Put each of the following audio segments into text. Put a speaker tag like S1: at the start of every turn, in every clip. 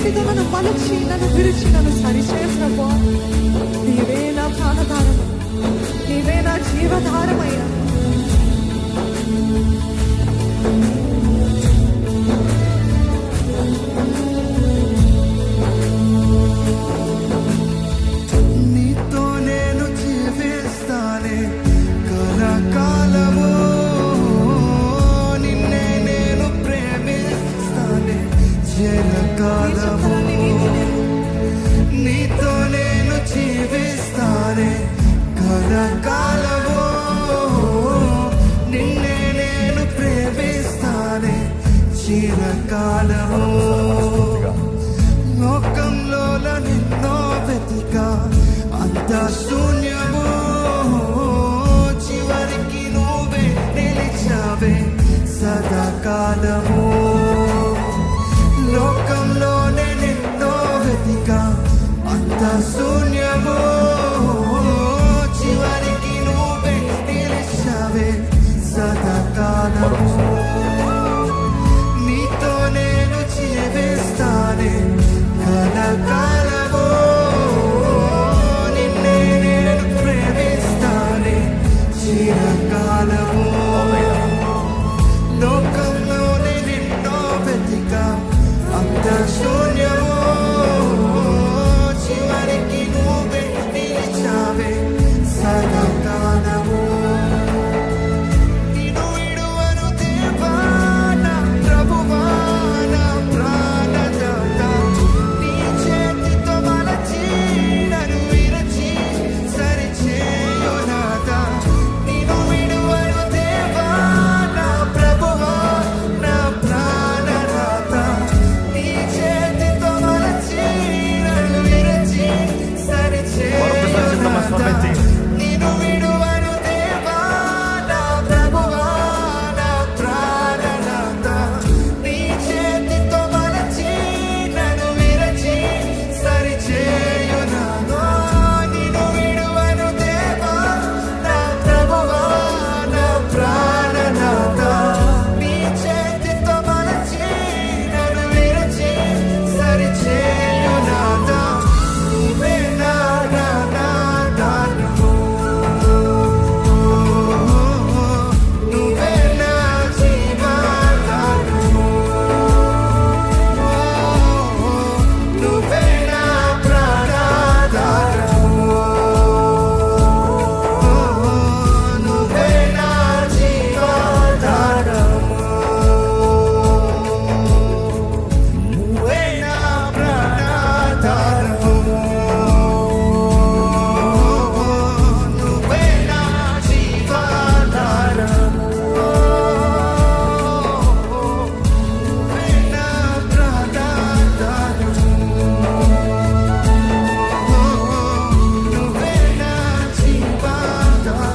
S1: చేతితో నన్ను మలచి నన్ను విరిచి నన్ను సరిచేయ ప్రభువా. నీవే నా ప్రాణధారము, నీవే నా జీవధారమయ్యా.
S2: నీతో నేను జీవిస్తానే కలకాలము, నిన్నే నేను ప్రేమిస్తానే చిరకాలము. నీతో నేను జీవిస్తానే కలకాలము, నిన్నే నేను ప్రేమిస్తానే చిరకాలము. లోకంలో నిన్నో వెతికా అంత శూన్యము, చివరికి నువ్వే నిలిచావే సదాకాలము. లోకంలోనే నిన్నో వెతికా అంత శూన్యము, చివరికి నువ్వే నిలిచావే సదాకాలము. నీతో నేను జీవిస్తానే కలకాలము, నిన్నే నేను ప్రేమిస్తానే చిరకాలము. లోకంలోనే నిన్నో వెతికా అంత శూన్యము, చివరికి నువ్వే నిలిచావే సదాకాలము. నిన్ను విడువను దేవా నా ప్రభువా, నా ప్రాణదాత. నీ చేతితో మలచి నన్ను విరచి సరిచేయు నాథా. నిన్ను విడువను దేవా నా ప్రభువా, నా ప్రాణదాత. నీ చేతితో మలచి నన్ను విరచి సరిచేయు నాథా. నిన్ను విడువను దేవా నా ప్రభువా, నా ప్రాణదాత. నీ చేతితో మలచి నన్ను విరచి సరిచేయు నాథా. నిన్ను విడువను దేవా నా ప్రభువా, నా ప్రాణదాత. నీ చేతితో మలచి నన్ను విరచి సరిచేయు నాథా. నువ్వే నా ప్రాణదాతవు, నువ్వే నా జీవదాతవు, నువ్వే నా ప్రాణదాతవు, నువ్వే నా జీవదాతవు, నువ్వే నా ప్రాణదాతవు, నువ్వే నా జీవదాతవు, నువ్వే నా ప్రాణదాతవు, నువ్వే నా జీవదాతవు.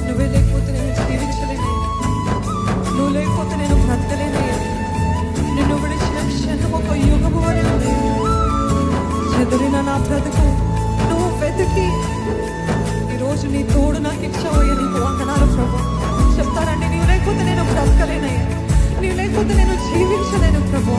S1: నువ్వే లేకపోతే నేను జీవించలేనయ్యా, నువ్వు లేకపోతే నేను బ్రతకలేనయ్యా. నిన్ను విడిచిన క్షణం ఒక యుగము వలె ఉంది. చెదిరిన నా బ్రతుకు నువ్వు వెతికి ఈరోజు నీ తోడు నాకు ఇచ్చావయ్యా. నీకు వందనాలు ప్రభు. చెప్తానండి, నీవు లేకపోతే నేను బ్రతకలేనయ్యా, నీవు లేకపోతే నేను జీవించలేను ప్రభు.